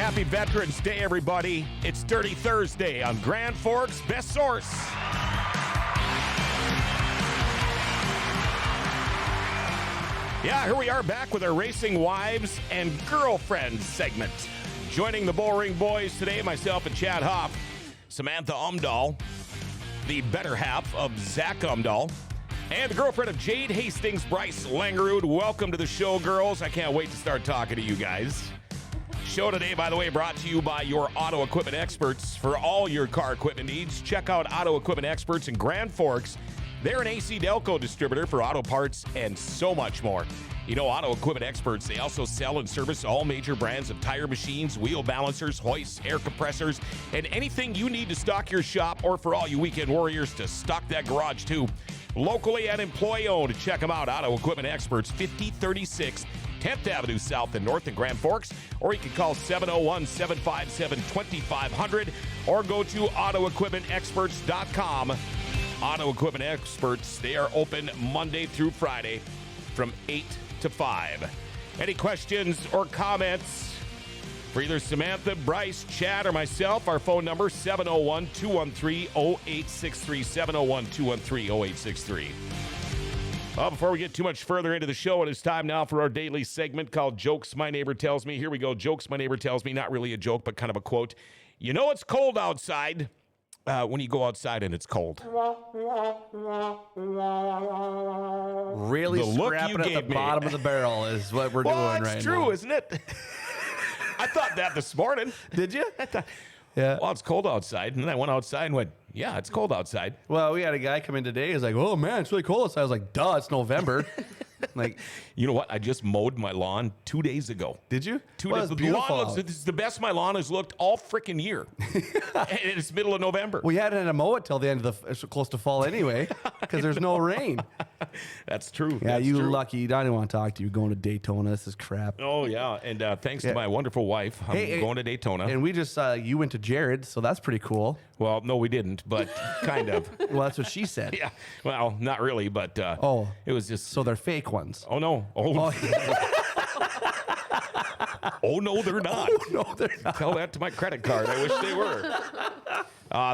Happy Veterans Day, everybody. It's Dirty Thursday on Grand Forks' Best Source. Yeah, here we are back with our Racing Wives and Girlfriends segment. Joining the Bullring Boys today, myself and Chad Hoff, Samantha Omdahl, the better half of Zach Omdahl, and the girlfriend of Jade, Hastings, Bryce Langerud. Welcome to the show, girls. I can't wait to start talking to you guys. Show today, by the way, brought to you by your auto equipment experts. For all your car equipment needs, check out Auto Equipment Experts in Grand Forks. They're an AC Delco distributor for auto parts and so much more. You know, Auto Equipment Experts, they also sell and service all major brands of tire machines, wheel balancers, hoists, air compressors, and anything you need to stock your shop, or for all you weekend warriors to stock that garage too. Locally and employee-owned. Check them out, Auto Equipment Experts, 5036 10th Avenue South and North in Grand Forks, or you can call 701-757-2500 or go to autoequipmentexperts.com. Auto Equipment Experts, they are open Monday through Friday from 8 to 5. Any questions or comments for either Samantha, Bryce, Chad, or myself? Our phone number, 701-213-0863, 701-213-0863. Well, before we get too much further into the show, it is time now for our daily segment called Jokes My Neighbor Tells Me. Here we go. Jokes My Neighbor Tells Me. Not really a joke, but kind of a quote. You know it's cold outside when you go outside and it's cold. Really scrapping at the bottom of the barrel is what we're doing right now. Well, it's true, isn't it? I thought that this morning. Did you? Yeah. Well, it's cold outside. And then I went outside and went, yeah, it's cold outside. Well, we had a guy come in today. He's like, oh, man, it's really cold outside. I was like, duh, it's November. Like, you know what? I just mowed my lawn 2 days ago. Did you? 2 days. The lawn looks, this is the best my lawn has looked all freaking year. And it's middle of November. We hadn't had to mow it till the end of close to fall anyway, because there's no rain. That's true. Yeah, That's you true. lucky. I didn't want to talk to you going to Daytona. This is crap. Oh, yeah. And thanks to my wonderful wife, I'm going to Daytona. And we just, you went to Jared, so that's pretty cool. Well, no, we didn't, but kind of. Well, that's what she said. Yeah. Well, not really, but it was just. So they're fake ones. Oh, no. Oh, oh no, they're not. Oh, no, they're not. Tell that to my credit card. I wish they were.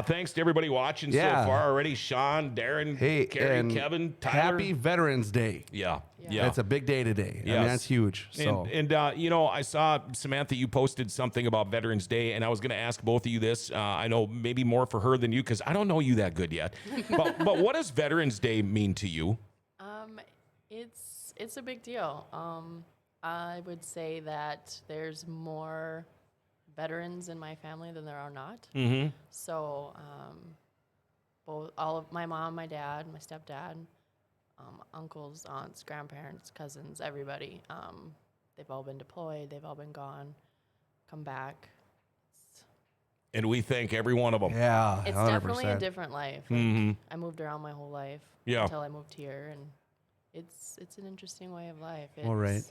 Thanks to everybody watching so far already. Sean, Darren, Carrie, Kevin, Tyler. Happy Veterans Day. Yeah. It's a big day today. Yes. I mean, that's huge. So. And you know, I saw, Samantha, you posted something about Veterans Day, and I was going to ask both of you this. I know maybe more for her than you, because I don't know you that good yet. but what does Veterans Day mean to you? It's a big deal. I would say that there's more veterans in my family than there are not. Mm-hmm. So all of my mom, my dad, my stepdad, uncles, aunts, grandparents, cousins, everybody, they've all been deployed. They've all been gone, come back. And we thank every one of them. Yeah, it's 100%. Definitely a different life. Like, I moved around my whole life until I moved here, and it's an interesting way of life. All right.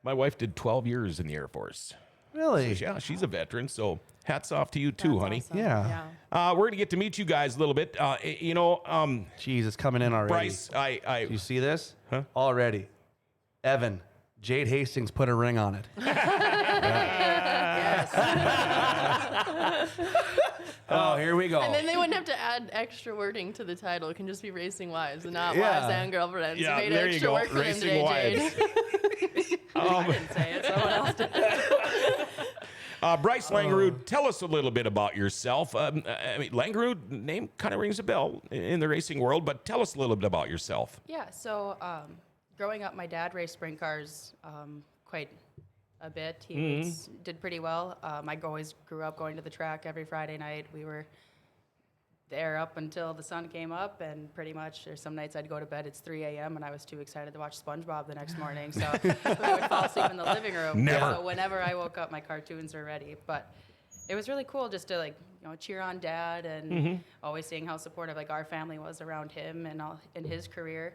My wife did 12 years in the Air Force. Really? So, yeah, she's a veteran, so hats off to you too, honey. Awesome. Yeah. We're going to get to meet you guys a little bit. You know, Jeez, it's coming in already. Bryce, Do you see this? Huh? Already. Evan, Jade Hastings put a ring on it. Oh, here we go. And then they wouldn't have to add extra wording to the title. It can just be Racing Wives and not Yeah. Wives and Girlfriends. Yeah, You made there you extra go. work for them Racing today, Wives. Jade. I didn't say it. Someone else did. Bryce Langerud, tell us a little bit about yourself. I mean, Langerud name kind of rings a bell in the racing world, but tell us a little bit about yourself. Yeah, so growing up, my dad raced sprint cars quite a bit. He did pretty well. I always grew up going to the track every Friday night. We were there up until the sun came up, and pretty much there's some nights I'd go to bed, it's 3 a.m., and I was too excited to watch SpongeBob the next morning, so I would fall asleep in the living room. Never. So whenever I woke up, my cartoons were ready. But it was really cool just to cheer on Dad, and always seeing how supportive our family was around him and in his career.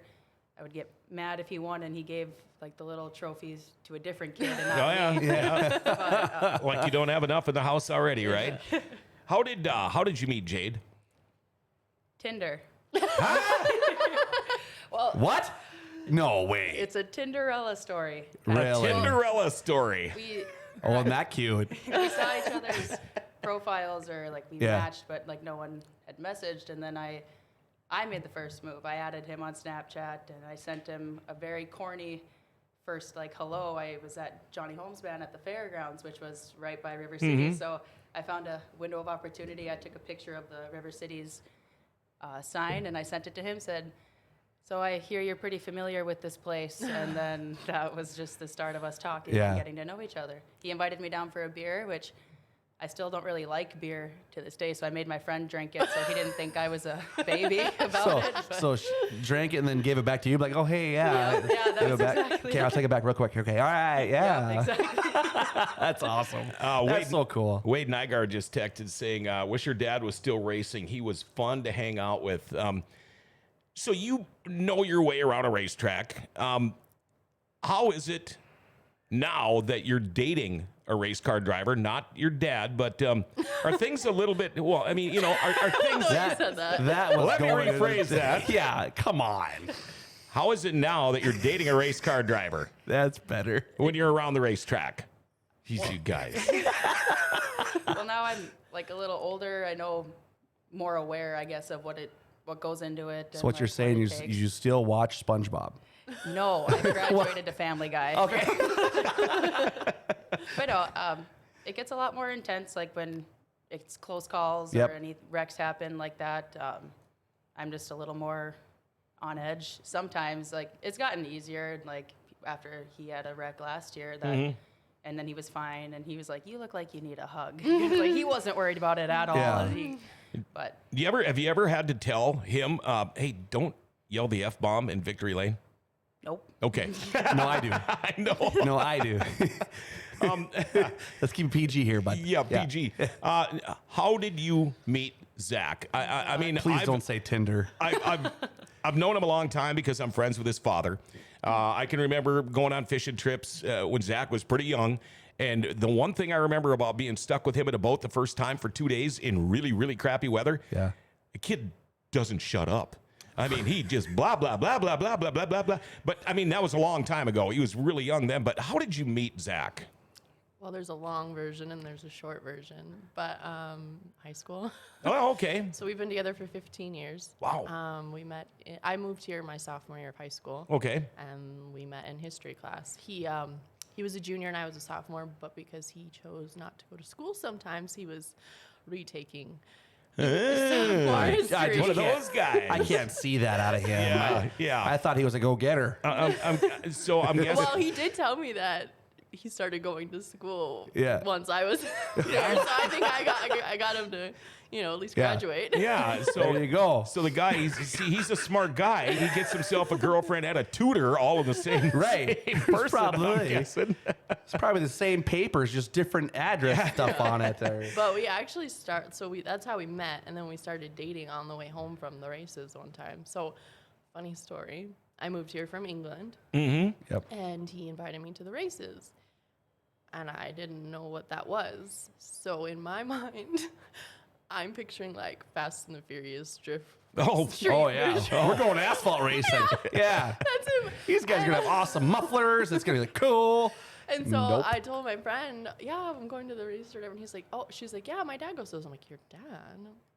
I would get mad if he won and he gave the little trophies to a different kid and not me. Yeah. But, Like you don't have enough in the house already, right? How did you meet Jade? Tinder. What? No way. It's a Tinderella story. Really? Tinderella story. Oh, and that cute. We saw each other's profiles, or like we Yeah. matched, but like no one had messaged. And then I made the first move. I added him on Snapchat, and I sent him a very corny first like hello. I was at Johnny Holmes Band at the fairgrounds, which was right by River City. So I found a window of opportunity. I took a picture of the River City's sign, and I sent it to him. Said, "So I hear you're pretty familiar with this place." And then that was just the start of us talking Yeah. and getting to know each other. He invited me down for a beer, which I still don't really like beer to this day, so I made my friend drink it, so he didn't think I was a baby about it. But So she drank it and then gave it back to you, like, oh, hey, yeah. Yeah, that Give was it back. exactly Okay, I'll take it back real quick. Okay, all right, yeah. exactly. That's awesome. Wade, That's so cool. Wade Nygaard just texted saying, wish your dad was still racing. He was fun to hang out with. So you know your way around a racetrack. How is it now that you're dating a race car driver, not your dad, but are things a little bit, well, I mean, are things... said that. That was Let me going rephrase that. Yeah, come on. How is it now that you're dating a race car driver That's better. when you're around the racetrack? Jeez, you guys. Well, now I'm like a little older. I know more aware, I guess, of what goes into it. So what you're saying is you still watch SpongeBob. No, I graduated to Family Guy. Okay. But no, it gets a lot more intense, like when it's close calls Yep. or any wrecks happen like that. I'm just a little more on edge. Sometimes, like, it's gotten easier, like, after he had a wreck last year, that, and then he was fine, and he was like, "You look like you need a hug." Like, he wasn't worried about it at all. Yeah. And but Have you ever had to tell him, hey, don't yell the F-bomb in Victory Lane? nope. Okay. No, I do. I know. No, I do. Let's keep it PG here, bud. Yeah, PG. How did you meet Zach? I mean, Please don't say Tinder. I've known him a long time because I'm friends with his father. I can remember going on fishing trips when Zach was pretty young. And the one thing I remember about being stuck with him in a boat the first time for 2 days in really, really crappy weather, Yeah. the kid doesn't shut up. I mean, he just blah, blah, blah, blah, blah, blah, blah, blah, blah. But, I mean, that was a long time ago. He was really young then. But how did you meet Zach? Well, there's a long version and there's a short version, but high school. Oh, okay. So we've been together for 15 years. Wow. We met. I moved here my sophomore year of high school. Okay. And we met in history class. He was a junior and I was a sophomore, but because he chose not to go to school, sometimes he was retaking sophomore history. One of those guys. I can't see that out of him. Yeah. I thought he was a go-getter. So I'm guessing. Well, he did tell me that he started going to school once I was there. So I think I got him to, at least graduate. Yeah. So There you go. So the guy, he's a smart guy. He gets himself a girlfriend and a tutor all in the same, Right. same person, I'm Probably. guessing. It's probably the same papers, just different address stuff on it. There. But we actually that's how we met, and then we started dating on the way home from the races one time. So, funny story. I moved here from England, Yep. and he invited me to the races. And I didn't know what that was. So in my mind, I'm picturing like Fast and the Furious drift. street yeah. version. We're going asphalt racing. Yeah. That's him. These guys are going to have awesome mufflers. It's going to be like cool. And so Nope. I told my friend, yeah, I'm going to the race or whatever. And he's like, she's like, yeah, my dad goes to those. I'm like, your dad?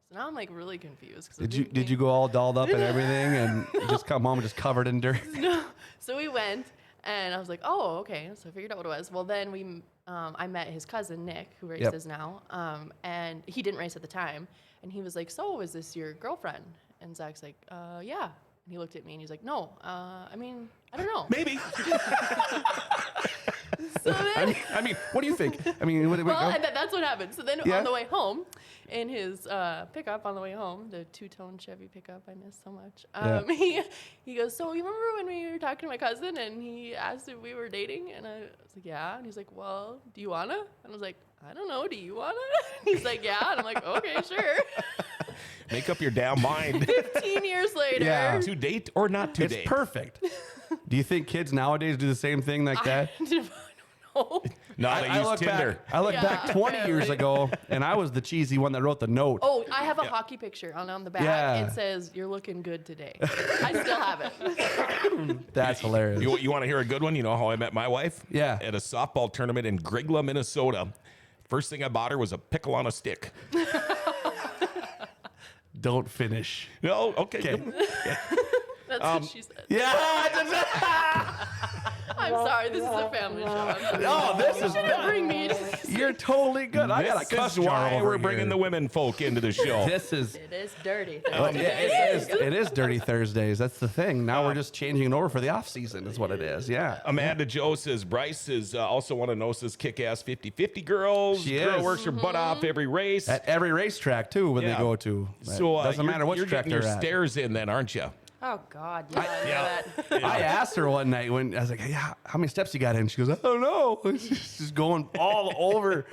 So now I'm like really confused. Did you go all dolled up and everything and just come home just covered in dirt? No. So we went. And I was like, oh, okay. So I figured out what it was. Well, then I met his cousin, Nick, who races now. And he didn't race at the time. And he was like, so is this your girlfriend? And Zach's like, yeah. And he looked at me and he's like, no, I mean, I don't know. Maybe. So then, I mean, what do you think? I mean, and that's what happened. So then on the way home, in his pickup on the way home, the two-tone Chevy pickup I miss so much, he goes, so you remember when we were talking to my cousin and he asked if we were dating? And I was like, yeah. And he's like, well, do you wanna? And I was like, I don't know. Do you wanna? And he's like, yeah. And I'm like, okay, sure. Make up your damn mind. 15 years later. Yeah. To date or not to It's date? perfect. Do you think kids nowadays do the same thing like that? I don't know. No, they use Tinder. I look back 20 years ago, and I was the cheesy one that wrote the note. Oh, I have a hockey picture on the back. Yeah. It says, "You're looking good today." I still have it. That's hilarious. You want to hear a good one? You know how I met my wife? Yeah. At a softball tournament in Grigla, Minnesota. First thing I bought her was a pickle on a stick. Don't finish. No, okay. That's what she said. Yeah. I'm sorry. This is a family show. No, this is. Bring me. You're totally good. I got a This cuss is jar why over we're bringing the here. women folk into the show. This is. It is dirty. It is Dirty Thursdays. That's the thing. Now we're just changing it over for the off season. Is what it is. Yeah. Amanda Joe says Bryce is also one of NOSA's kick-ass 50-50 girls. She Girl is. works her butt off every race. At every racetrack too, when Yeah. they go to. So doesn't matter which you're track getting your they're at. stairs in then, aren't you? Oh God, yeah. I asked her one night when I was like, "Hey, how many steps you got in?" She goes, "I don't know." She's just going all over.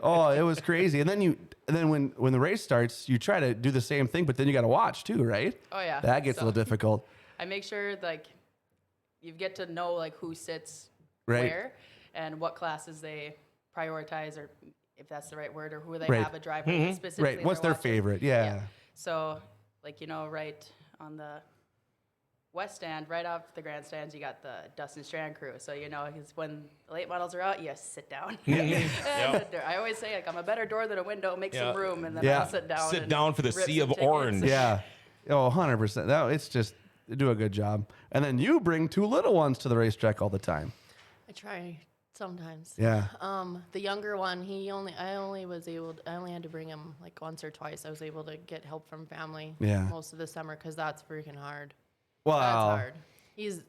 Oh, it was crazy. And then when the race starts, you try to do the same thing, but then you got to watch too, right? Oh yeah. That gets a little difficult. I make sure like you get to know like who sits Right. where and what classes they prioritize, or if that's the right word, or who they Right. have a driver specifically. Right. What's they're their watching. favorite? Yeah. So like right on the west stand, right off the grandstands, you got the Dustin Strand crew. So because when the late models are out, you sit down. And I always say like I'm a better door than a window. Make some room, and then Yeah. I'll sit down. Sit and down for the rip sea some of tickets. orange. Yeah. Oh, 100%. No, it's just they do a good job. And then you bring two little ones to the racetrack all the time. I try sometimes. Yeah. The younger one, I only had to bring him like once or twice. I was able to get help from family. Yeah. Most of the summer because that's freaking hard. Wow. That's hard. He's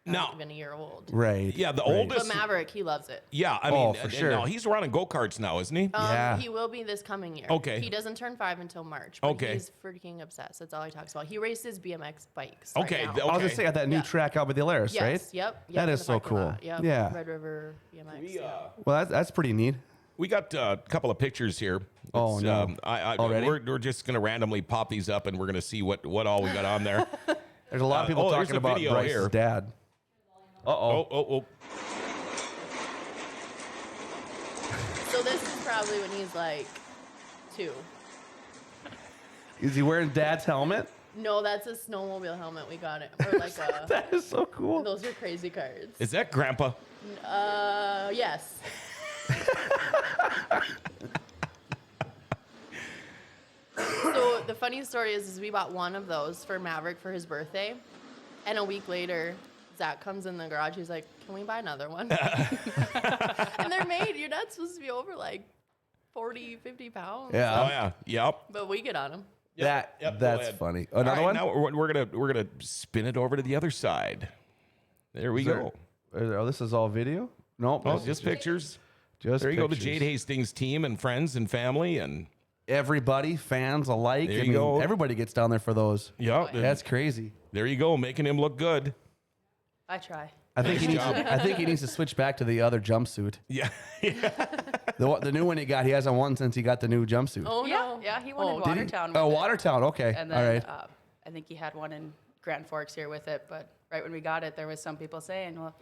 No. not even a year old. Right. Yeah, the Right. oldest. But Maverick, he loves it. Yeah, I Oh, mean, for and sure. no, he's running go-karts now, isn't he? Yeah. He will be this coming year. Okay. He doesn't turn 5 until March. But Okay. He's freaking obsessed. That's all he talks about. He races BMX bikes. Okay, Right th- now. I was Okay. just saying at that new Yeah. track out by the Alaris, Yes. right? Yep. That in is the so parking cool. lot. Yep. Yeah. Red River BMX. yeah. Well, that's pretty neat. We got a couple of pictures here. Oh, It's, no. Already? We're just going to randomly pop these up, and we're going to see what all we got on there. There's a lot of people there's talking a about video Bryce's here. dad. Uh-oh. Oh. So this is probably when he's like 2. Is he wearing dad's helmet? No, that's a snowmobile helmet we got it. Or like a, That is so cool. those are crazy cards. Is that Grandpa? Yes. So the funny story is we bought one of those for Maverick for his birthday, and a week later, Zach comes in the garage. He's like, "Can we buy another one?" And they're made. You're not supposed to be over like 40, 50 pounds. Yeah. Oh yeah. Yep. But we get on them. Yep, go That's ahead. funny. All Another right, one? Now we're gonna spin it over to the other side. There we go. Oh, this is all video? Nope. Oh, this just is pictures. just There you go. The pictures. Jade Hastings team and friends and family and Everybody, fans alike. There I you mean, go. everybody gets down there for those. yeah. That's crazy. There you go, making him look good. I try. I think he needs to switch back to the other jumpsuit. Yeah. The new one he got, he hasn't won since he got the new jumpsuit. Oh Yeah, no. yeah, he won in did he? Watertown. Oh, with it. Watertown. Okay. And All then right. I think he had one in Grand Forks here with it. But right when we got it, there was some people saying, "Well,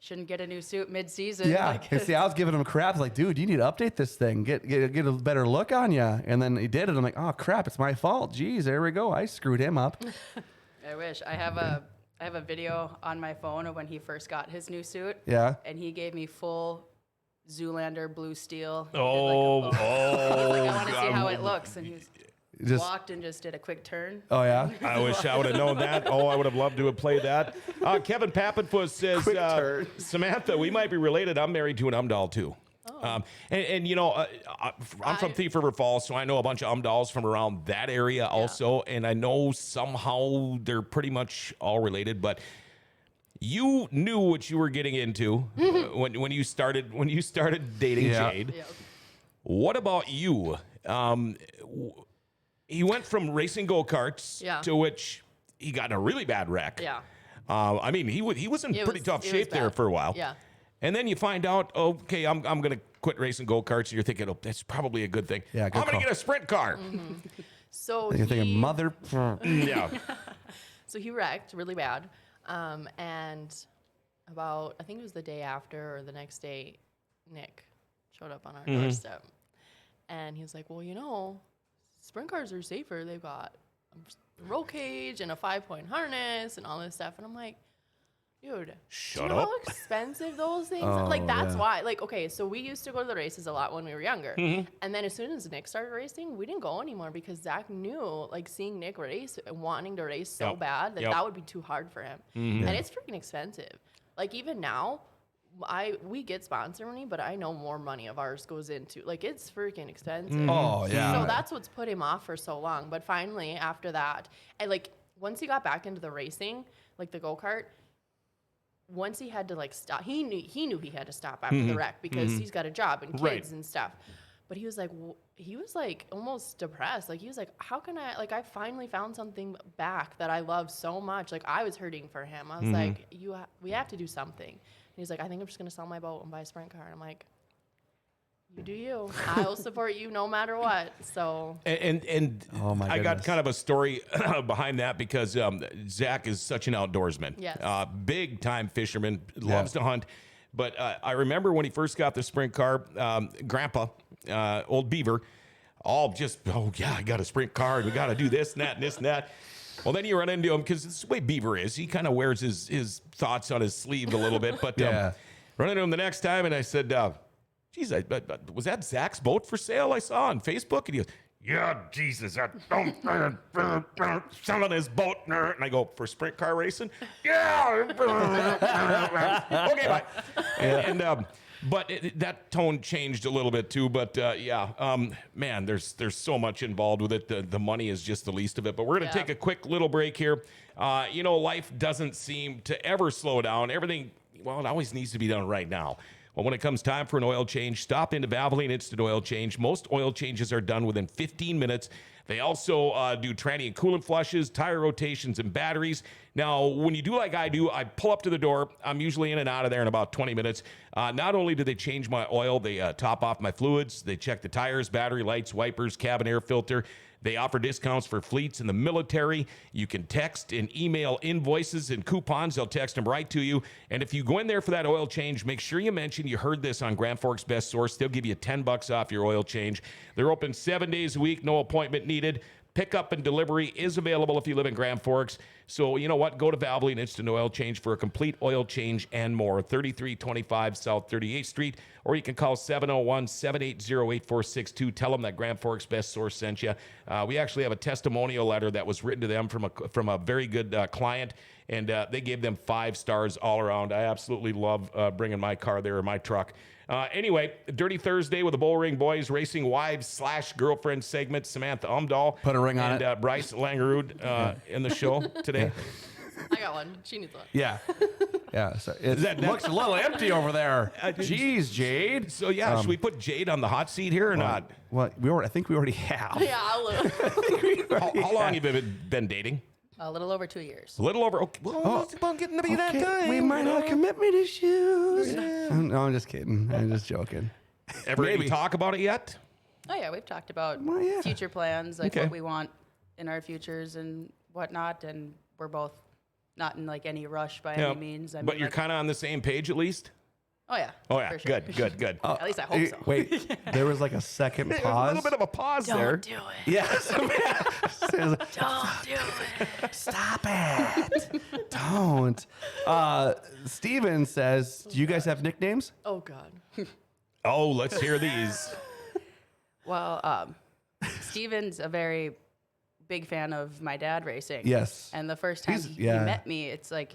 shouldn't get a new suit mid-season." Yeah. Like, And see, I was giving him crap. Like, dude, you need to update this thing. Get a better look on you. And then he did it. I'm like, oh crap, it's my fault. Jeez, there we go. I screwed him up. I wish I have a video on my phone of when he first got his new suit. Yeah. And he gave me full Zoolander blue steel. He did Oh, like I want to see how God. it looks, and he was Just. walked and just did a quick turn. Oh yeah. I wish I would have known that. Oh, I would have loved to have played that. Kevin Pappenfuss says, Quick turn. Samantha, we might be related. I'm married to an Omdahl, too. And you know, I'm from Thief River Falls, so I know a bunch of Omdahls from around that area also. And I know somehow they're pretty much all related, but you knew what you were getting into when you started dating Yeah. Jade. Yep. What about you? He went from racing go-karts Yeah. to which he got in a really bad wreck. Yeah. I mean, he was in It pretty was- tough it was shape there bad. for a while. Yeah. And then you find out, okay, I'm going to quit racing go-karts. And you're thinking, oh, that's probably a good thing. Yeah, I'm good going call. to get a sprint car. So You're thinking, he- mother. Yeah. So he wrecked really bad. And about, I think it was the day after or the next day, Nick showed up on our doorstep. And he was like, well, sprint cars are safer. They've got a roll cage and a 5-point harness and all this stuff. And I'm like, dude, Shut do you know up. how expensive those things Oh, are? Like, that's yeah. why. Like, okay, so we used to go to the races a lot when we were younger. And then as soon as Nick started racing, we didn't go anymore because Zach knew, like, seeing Nick race and wanting to race so Yep. bad that Yep. that would be too hard for him. And it's freaking expensive. Like, even now, we get sponsor money, but I know more money of ours goes into, like, it's freaking expensive. Oh, yeah. So that's what's put him off for so long. But finally, after that, and like once he got back into the racing, like the go-kart, once he had to like stop, he knew he had to stop after the wreck because he's got a job and kids Right. and stuff. But he was like almost depressed. Like he was like, how can I, like, I finally found something back that I love so much. Like I was hurting for him. I was like, we have to do something. And he's like, I think I'm just going to sell my boat and buy a sprint car. And I'm like, you do you. I will support you no matter what. So And Oh, my I got goodness. kind of a story behind that because Zach is such an outdoorsman. Yes. Big time fisherman, loves to hunt. But I remember when he first got the sprint car, Grandpa, old Beaver, all just, oh yeah, I got a sprint car and we got to do this and that and this and that. Well, then you run into him because it's the way Beaver is. He kind of wears his thoughts on his sleeve a little bit. But Yeah. run into him the next time and I said, geez, was that Zach's boat for sale I saw on Facebook? And he goes, yeah, Jesus, selling his boat. And I go, for sprint car racing? Yeah. Okay, bye. And but that tone changed a little bit too. But man, there's so much involved with it. The money is just the least of it. But we're going to take a quick little break here. Life doesn't seem to ever slow down. Everything, well, it always needs to be done right now. Well, when it comes time for an oil change, stop into Valvoline Instant Oil Change. Most oil changes are done within 15 minutes. They also do tranny and coolant flushes, tire rotations, and batteries. Now, when you do like I do, I pull up to the door. I'm usually in and out of there in about 20 minutes. Not only do they change my oil, they top off my fluids. They check the tires, battery, lights, wipers, cabin air filter. They offer discounts for fleets in the military. You can text and email invoices and coupons. They'll text them right to you. And if you go in there for that oil change, make sure you mention you heard this on Grand Forks Best Source. They'll give you $10 off your oil change. They're open 7 days a week, no appointment needed. Pickup and delivery is available if you live in Grand Forks. So you know what? Go to Valvoline Instant Oil Change for a complete oil change and more. 3325 South 38th Street, or you can call 701-780-8462. Tell them that Grand Forks Best Source sent you. We actually have a testimonial letter that was written to them from a very good client, and they gave them 5 stars all around. I absolutely love bringing my car there or my truck. Anyway, Dirty Thursday with the Bullring Boys Racing Wives / Girlfriend segment. Samantha Omdahl. Put a ring on and, it. Bryce Langerud in the show today. I got one. She needs one. Yeah. Yeah. So it looks a little empty over there. Jeez, Jade. So, should we put Jade on the hot seat here or not? Well, I think we already have. Yeah, I'll How long have you been dating? A little over 2 years. A little over. Okay, well, it's about getting to be that time. We might have commitment issues. No, I'm just kidding. I'm just joking. Ever Maybe. talk about it yet? Oh yeah, we've talked about Well, yeah. future plans, like Okay. what we want in our futures and whatnot, and we're both not in like any rush by any means. I but mean, you're like- kind of on the same page at least? Oh yeah. Oh, yeah. for sure. Good. At least I hope so. Wait, there was like a second There's pause. a little bit of a pause there. Don't do it. Yes. Don't do it. Stop it. Don't. Steven says, do you guys have nicknames? Oh, God. Oh, let's hear these. Well, Steven's a very big fan of my dad racing. Yes. And the first time he yeah. met me, it's like,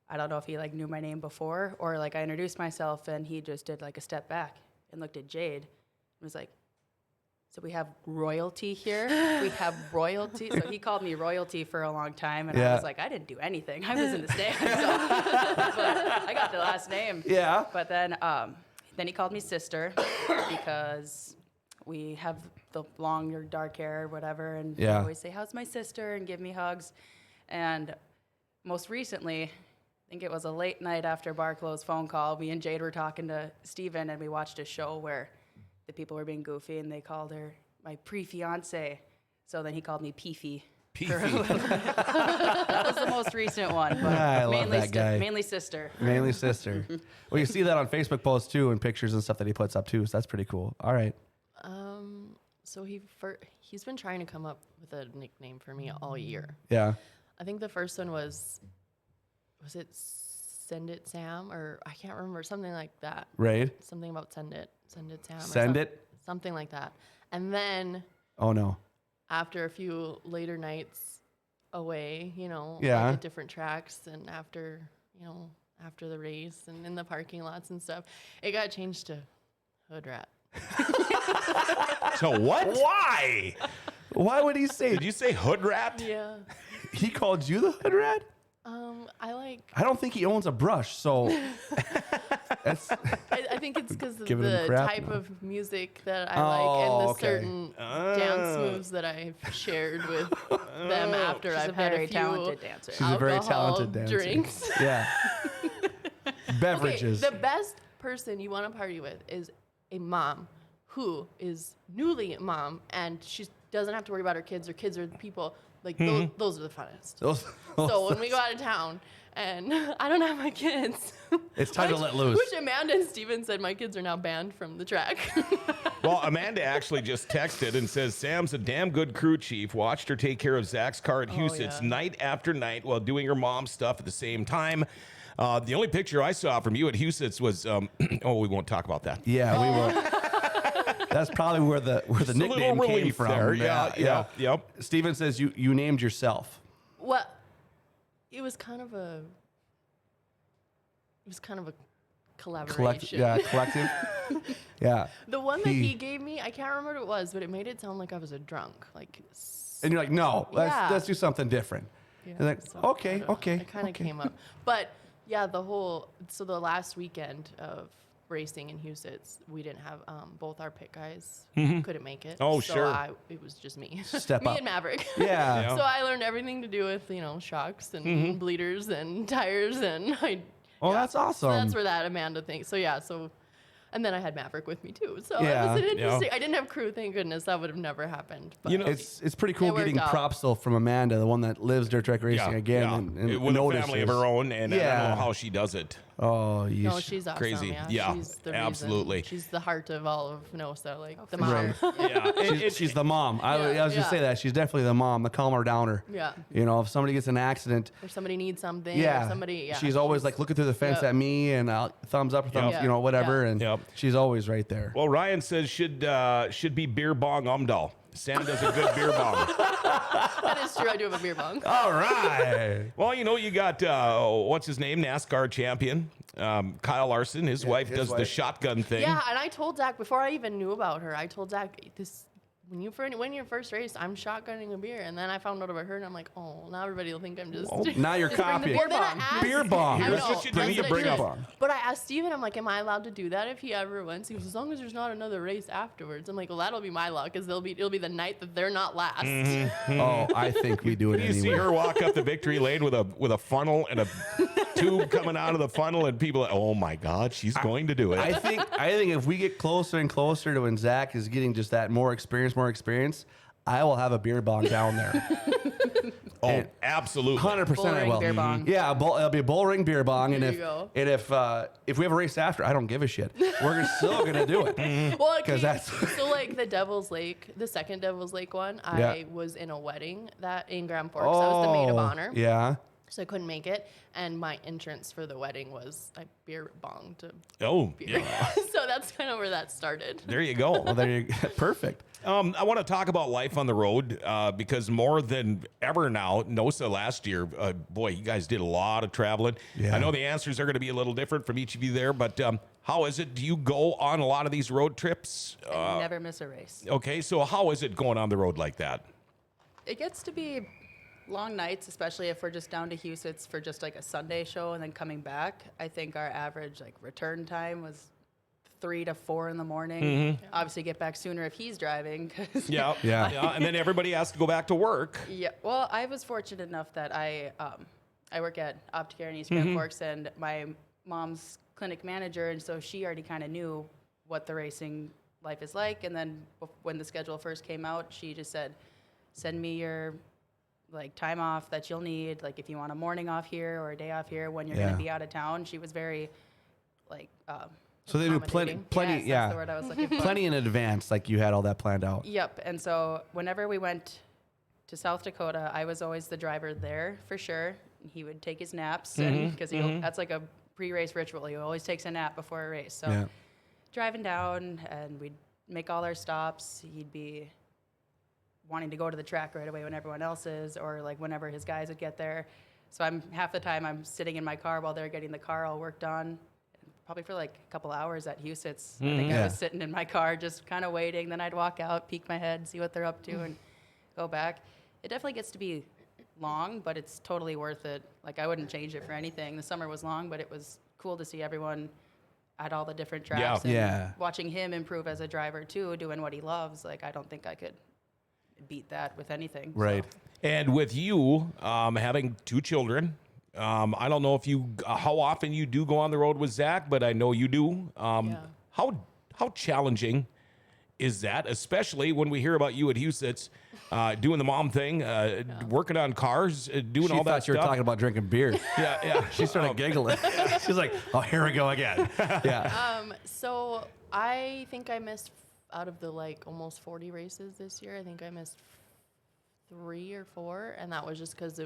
I don't know if he like knew my name before or like I introduced myself and he just did like a step back and looked at Jade and was like, so we have royalty here. We have royalty. So he called me royalty for a long time. And I Yeah. was like, I didn't do anything. I was in the stands. So. But I got the last name. Yeah. But then he called me sister because we have the long or dark hair or whatever. And Yeah. I always say, how's my sister? And give me hugs. And most recently, I think it was a late night after Barclow's phone call, me and Jade were talking to Steven and we watched a show where the people were being goofy and they called her my pre-fiance. So then he called me Peefy That was the most recent one. But I love that guy. Mainly sister. Mainly sister. Well, you see that on Facebook posts too, and pictures and stuff that he puts up too. So that's pretty cool. All right. So he's been trying to come up with a nickname for me all year. Yeah. I think the first one was it Send It Sam, or I can't remember, something like that. Right. Something about Send It Sam. Send it. Something like that. And then Oh no. after a few later nights away, Yeah. like at different tracks, and after the race and in the parking lots and stuff, it got changed to Hood Rat. So what? Why? Why would he say? Did you say hood rat? Yeah. He called you the hood rat? I I don't think he owns a brush, so that's I think it's because of Giving him the crap type now. of music that I like and the okay. certain dance moves that I've shared with them after She's I've a had very a few talented dancer. she's a very alcohol talented dancer. drinks. Yeah. Okay, Beverages. the best person you want to party with is a mom who is newly a mom, and she doesn't have to worry about her kids. Her kids are the people. Like those are the funnest. So when we go out of town and I don't have my kids, It's time to let loose. Which Amanda and Steven said my kids are now banned from the track. Well, Amanda actually just texted and says, Sam's a damn good crew chief. Watched her take care of Zach's car at Huset's night after night while doing her mom's stuff at the same time. The only picture I saw from you at Huset's was, we won't talk about that. Yeah, we will. That's probably where the Just a little nickname came relief from. there. Yeah. Steven says you named yourself. Well, it was kind of a collaboration. Collective. Yeah. The one that he gave me, I can't remember what it was, but it made it sound like I was a drunk. Like, And you're like, no, Yeah. let's do something different. yeah, And like, so okay. It kind of came up. But yeah, the last weekend of racing in Huset's, we didn't have both our pit guys couldn't make it. Oh, so sure. It was just me. Step me up. and Maverick. Yeah. So I learned everything to do with, shocks and bleeders and tires and That's awesome. So that's where that Amanda thing. So yeah, and then I had Maverick with me too. So Yeah. it was an interesting. I didn't have crew, thank goodness. That would have never happened. But It's pretty cool It worked getting out. props though from Amanda, the one that lives dirt track racing again, and with a notices. family of her own, and I Yeah. don't know how she does it. Oh, no, she's awesome. Crazy. Yeah, Yeah, she's the absolutely. Reason. She's the heart of all of NOSA, like the for mom. sure. Yeah, she's the mom. I was Yeah. just say that she's definitely the mom, the calmer downer. Yeah. If somebody gets in an accident, Or somebody needs something. yeah, Or somebody. Yeah. she's always like looking through the fence Yep. at me and thumbs up or thumbs, Yep. whatever, Yeah. and Yep. she's always right there. Well, Ryan says should be beer bong Omdahl. Sam does a good beer bong. That is true. I do have a beer bong. All right. Well, you got what's his name, NASCAR champion, Kyle Larson. His wife his does the wife. shotgun thing. Yeah, and I told Zach before I even knew about her. I told Zach this. When you win your first race, I'm shotgunning a beer, and then I found out about her, and I'm like, oh, now everybody will think I'm just. Now you're just bring the copying. beer bong. Beer bong. I Here's know, what you do, that's you what I bring did. a bong. But I asked Steven, I'm like, am I allowed to do that if he ever wins? He goes, as long as there's not another race afterwards. I'm like, well, that'll be my luck, because it'll be the night that they're not last. Oh, I think we do it You see anyway. her walk up the victory lane with a funnel and a tube coming out of the funnel, and people are, oh my God, she's going to do it. I think if we get closer and closer to when Zach is getting just that more experience, I will have a beer bong down there. Absolutely. 100% I Bullring will. beer bong. Yeah, it'll be a bullring beer bong, and There if you go. and if we have a race after, I don't give a shit. We're still gonna do it. Well, 'Cause that's- so like the Devil's Lake, the second Devil's Lake one, Yeah. I was in a wedding that in Grand Forks. I was the maid of honor. Yeah. So I couldn't make it, and my entrance for the wedding was I beer bonged to Oh, beer. yeah. So that's kind of where that started. There you go. Well, there you perfect. I want to talk about life on the road because more than ever now, NOSA last year, boy, you guys did a lot of traveling. Yeah. I know the answers are going to be a little different from each of you there, but how is it? Do you go on a lot of these road trips? I never miss a race. Okay, so how is it going on the road like that? It gets to be long nights, especially if we're just down to Huset's for just like a Sunday show and then coming back. I think our average return time was 3 to 4 in the morning. Obviously get back sooner if he's driving. 'Cause Yeah. Yeah. And then everybody has to go back to work. Yeah, well, I was fortunate enough that I work at Opticare in East Grand Forks, and my mom's clinic manager, and so she already kind of knew what the racing life is like. And then when the schedule first came out, she just said, "Send me your like time off that you'll need, like if you want a morning off here or a day off here when you're Yeah. going to be out of town. She was very like So they do plenty, accommodating. yes, that's the word I was looking for. plenty in advance. Like you had all that planned out. Yep. And so whenever we went to South Dakota, I was always the driver there for sure. He would take his naps because that's like a pre-race ritual. He always takes a nap before a race. So Yeah. driving down and we'd make all our stops. He'd be wanting to go to the track right away when everyone else is, or like whenever his guys would get there. So half the time I'm sitting in my car while they're getting the car all worked on. Probably for like a couple hours at Hustits. I think I Yeah. was sitting in my car just kind of waiting. Then I'd walk out, peek my head, see what they're up to, and go back. It definitely gets to be long, but it's totally worth it. Like I wouldn't change it for anything. The summer was long, but it was cool to see everyone at all the different tracks. And Yeah. watching him improve as a driver too, doing what he loves. Like I don't think I could beat that with anything. Right. So. And with you having 2 children, I don't know if how often you do go on the road with Zach, but I know you do. How challenging is that, especially when we hear about you at Hustits doing the mom thing, working on cars, doing She all that thought you were stuff? talking about drinking beer. Yeah. She started giggling. She's like, "Oh, here we go again." Yeah. So I think I missed out of the like almost 40 races this year. I think I missed 3 or 4, and that was just because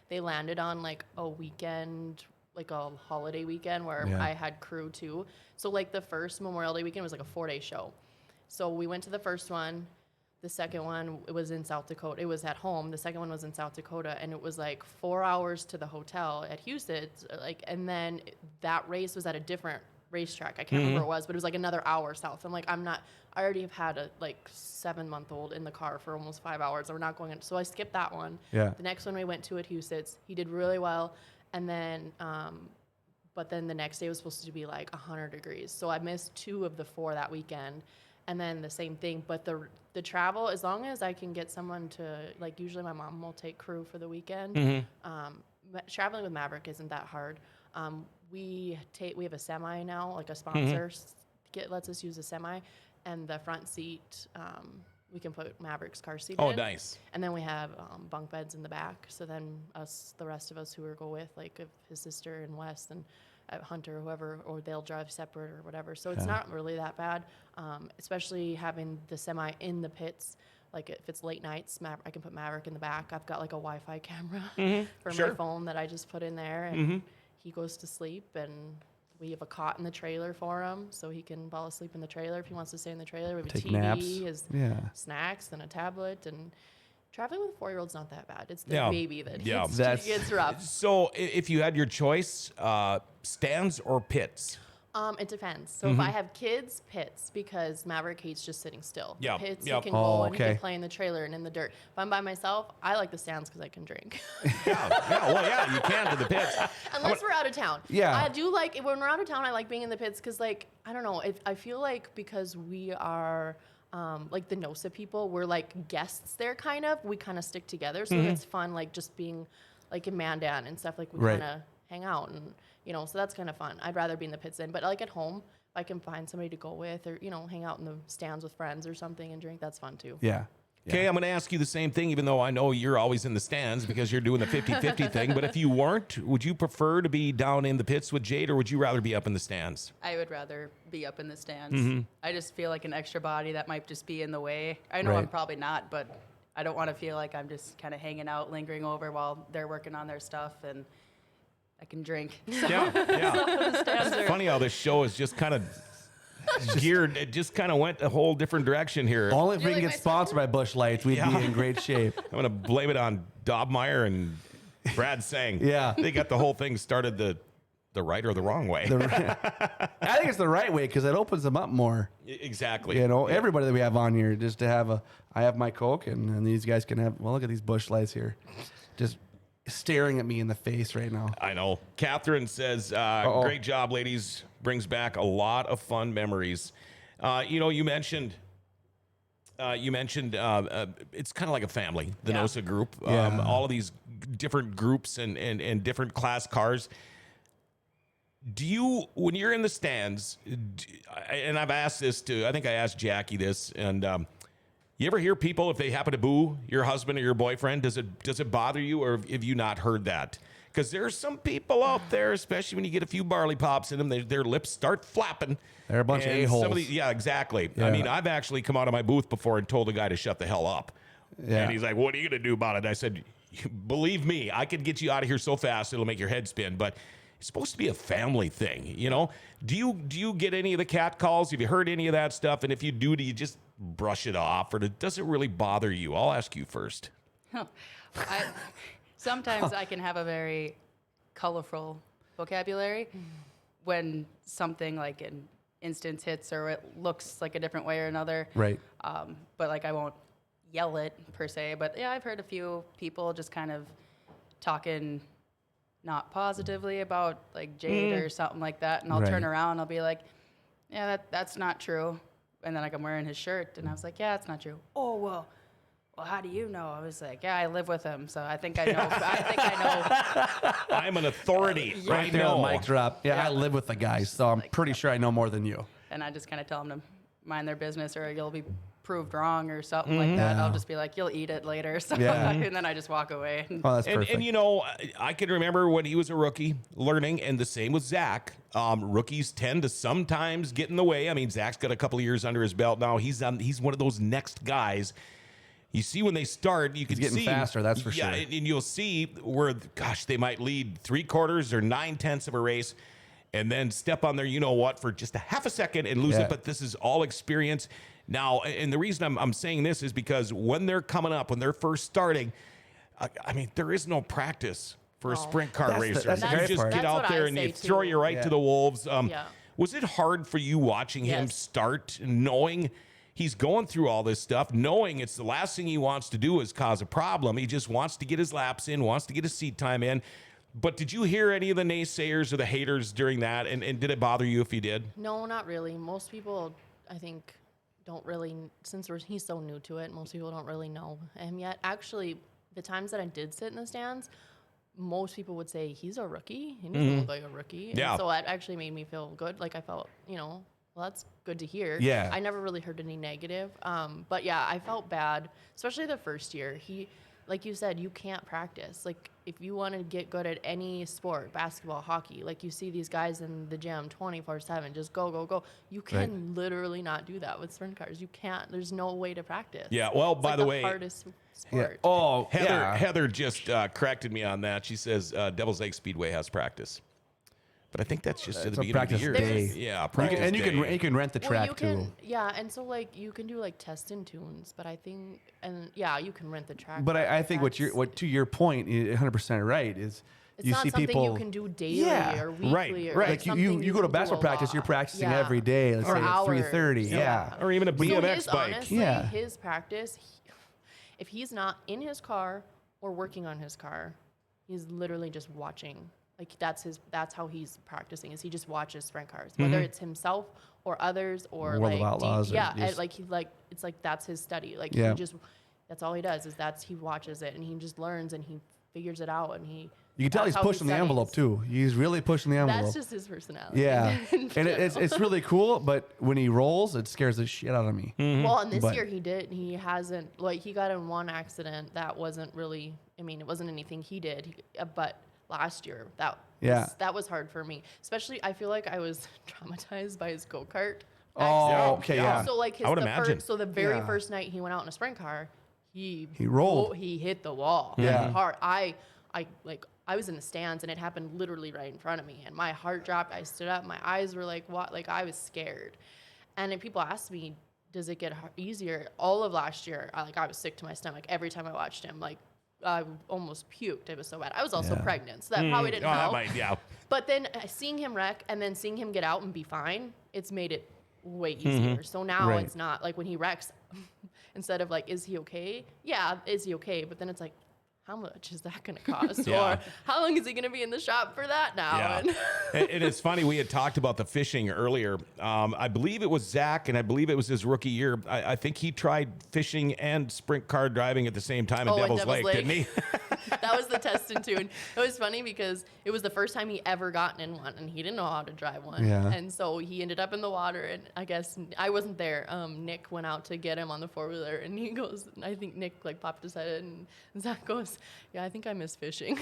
they landed on like a weekend, like a holiday weekend where Yeah. I had crew too. So like the first Memorial Day weekend was like a 4-day show. So we went to the first one. The second one, it was in South Dakota. It was at home. The second one was in South Dakota, and it was like 4 hours to the hotel at Houston. Like, and then that race was at a different racetrack. I can't remember what it was, but it was like another hour south. I'm like, I already have had a like 7-month-old in the car for almost 5 hours. We're not going in. So I skipped that one. Yeah. The next one we went to at Houston, he did really well. And then, but then the next day was supposed to be like 100 degrees. So I missed 2 of the 4 that weekend. And then the same thing, but the travel, as long as I can get someone to, like, usually my mom will take crew for the weekend. Traveling with Maverick isn't that hard. We have a semi now, like a sponsor lets us use a semi, and the front seat, we can put Maverick's car seat in. Oh, nice. And then we have bunk beds in the back. So then the rest of us who go with, like if his sister and Wes and Hunter, whoever, or they'll drive separate or whatever. So it's not really that bad, especially having the semi in the pits. Like if it's late nights, I can put Maverick in the back. I've got like a Wi-Fi camera for my phone that I just put in there, and he goes to sleep, and we have a cot in the trailer for him, so he can fall asleep in the trailer if he wants to stay in the trailer. We have Take a TV, naps. his snacks, and a tablet, and traveling with a 4-year-old's not that bad. It's the baby that gets rough. So if you had your choice, stands or pits? It depends. So if I have kids, pits, because Maverick hates just sitting still. Yeah, Pits, yep. he can go and he okay. can play in the trailer and in the dirt. If I'm by myself, I like the stands because I can drink. Yeah, you can to the pits. Unless we're out of town. Yeah. I do like, when we're out of town, I like being in the pits because, like, I don't know, I feel like because we are, like the NOSA people, we're like guests there kind of. We kind of stick together. So it's fun, like just being like in Mandan and stuff. Like we Right. kind of hang out and, you know, so that's kind of fun. I'd rather be in the pits then. But like at home, if I can find somebody to go with or, you know, hang out in the stands with friends or something and drink, that's fun too. Yeah. Okay, I'm going to ask you the same thing, even though I know you're always in the stands because you're doing the 50-50 thing. But if you weren't, would you prefer to be down in the pits with Jade, or would you rather be up in the stands? I would rather be up in the stands. I just feel like an extra body that might just be in the way. I know I'm Right. probably not, but I don't want to feel like I'm just kind of hanging out, lingering over while they're working on their stuff, and I can drink. So Yeah. stands are- Funny how this show is just kind of geared. It just kind of went a whole different direction here. Only if You we can like get my sponsored by Busch Lights, we'd be in great shape. I'm going to blame it on Dobmeyer and Brad Sang. Yeah. They got the whole thing started the right or the wrong way. I think it's the right way because it opens them up more. Exactly. You know, everybody that we have on here, just to have I have my Coke and these guys can have, well, look at these Busch Lights here. Just staring at me in the face right now. I know. Catherine says, great job, ladies. Brings back a lot of fun memories. You know, you mentioned it's kind of like a family, the Yeah. NOSA group. Yeah. All of these different groups and different class cars. Do you, when you're in the stands, and I've asked this I think I asked Jackie this, and You ever hear people, if they happen to boo your husband or your boyfriend, does it bother you, or have you not heard that? Because there's some people out there, especially when you get a few barley pops in them, their lips start flapping. They're a bunch of And a-holes. Yeah, exactly. Yeah. I mean, I've actually come out of my booth before and told a guy to shut the hell up. Yeah. And he's like, what are you going to do about it? I said, believe me, I could get you out of here so fast it'll make your head spin. But it's supposed to be a family thing, you know? Do you get any of the cat calls? Have you heard any of that stuff? And if you do you just brush it off, or does it really bother you? I'll ask you first. Sometimes I can have a very colorful vocabulary when something like an instance hits or it looks like a different way or another. Right. But like I won't yell it per se. But yeah, I've heard a few people just kind of talking not positively about like Jade or something like that, and I'll turn around and I'll be like, yeah, that's not true. And then like I'm wearing his shirt and I was like, yeah, it's not true. Oh, well, how do you know? I was like, yeah, I live with him, so I think I know. I'm an authority. Right there, the mic drop. Yeah, I live with the guys, so I'm pretty sure I know more than you. And I just kind of tell them to mind their business, or you'll be proved wrong or something like that. I'll just be like, you'll eat it later. So, and then I just walk away. Oh, that's perfect. And you know, I can remember when he was a rookie learning, and the same with Zach. Rookies tend to sometimes get in the way. I mean, Zach's got a couple of years under his belt now. He's one of those next guys. You see when they start, you can see. He's getting faster, that's for sure. Yeah, and you'll see where, gosh, they might lead 3/4 or 9/10 of a race and then step on their you-know-what for just a half a second and lose it. But this is all experience. Now, and the reason I'm saying this is because when they're coming up, when they're first starting, I mean, there is no practice for a sprint car racer. That's the you great just part. get That's out what there I and say you too. throw you right to the wolves. Was it hard for you watching him Yes. start, knowing he's going through all this stuff, knowing it's the last thing he wants to do is cause a problem? He just wants to get his laps in, wants to get his seat time in. But did you hear any of the naysayers or the haters during that? And did it bother you if you did? No, not really. Most people, I think, don't really, since he's so new to it, most people don't really know him yet. Actually, the times that I did sit in the stands, most people would say he's a rookie. He doesn't look like a rookie. Yeah. And so it actually made me feel good. Like I felt, well, that's good to hear. Yeah. I never really heard any negative. But yeah, I felt bad, especially the first year. Like you said, you can't practice. Like if you want to get good at any sport, basketball, hockey, like you see these guys in the gym 24/7, just go, go, go. You can literally not do that with sprint cars. You can't. There's no way to practice. Yeah. Well, It's by like the way, hardest Yeah. sport. Oh, Heather just corrected me on that. She says Devil's Lake Speedway has practice. But I think that's just at the a beginning of the year. practice day. Yeah, You practice can, and day. you can rent the track you can, too. yeah, and so like you can do like test and tunes, but I think, and yeah, you can rent the track. But I think what that's- to your point, 100% right is it's you not see something people. you can do daily Yeah, or weekly right, or right. Like something you go to can do basketball a practice, you're lot. practicing Yeah. every day. Let's Or say at hours. 3:30. Yeah. Or even a So BMX his, bike. honestly, Yeah. his practice, if he's not in his car or working on his car, he's literally just watching. Like that's how he's practicing. Is he just watches sprint cars, whether it's himself or others or World of like Outlaws or yeah, just- like it's like that's his study. Like Yeah. he just that's all he does is he watches it and he just learns and he figures it out and he. You can tell that's he's how pushing the studies. envelope too. He's really pushing the envelope. That's just his personality. Yeah, in and it's really cool. But when he rolls, it scares the shit out of me. Well, and this But- year he hasn't, like, he got in one accident that wasn't really, I mean, it wasn't anything he did, but last year that was hard for me. Especially, I feel like I was traumatized by his go-kart Oh, accident. okay, yeah. So, like, I would imagine. so the very Yeah. first night he went out in a sprint car, he rolled. He hit the wall. Yeah. Hard. I was in the stands and it happened literally right in front of me and my heart dropped. I stood up. My eyes were like, what? Like I was scared. And then people asked me, does it get easier? All of last year, I was sick to my stomach every time I watched him. Like I almost puked. It was so bad. I was also pregnant, so that probably didn't help. Yeah. But then seeing him wreck and then seeing him get out and be fine, it's made it way easier. So now Right. it's not like when he wrecks, instead of like, is he okay? Yeah, is he okay? But then it's like, how much is that going to cost? Yeah. Or how long is he going to be in the shop for that now? Yeah. And it's funny, we had talked about the fishing earlier. I believe it was Zach, and I believe it was his rookie year. I think he tried fishing and sprint car driving at the same time in Oh, in Devil's Devil's Lake, Lake. didn't he? That was the test and tune. It was funny because it was the first time he ever gotten in one, and he didn't know how to drive one. Yeah. And so he ended up in the water, and I guess I wasn't there. Nick went out to get him on the 4-wheeler, and he goes, I think Nick like popped his head, and Zach goes, yeah, I think I miss fishing.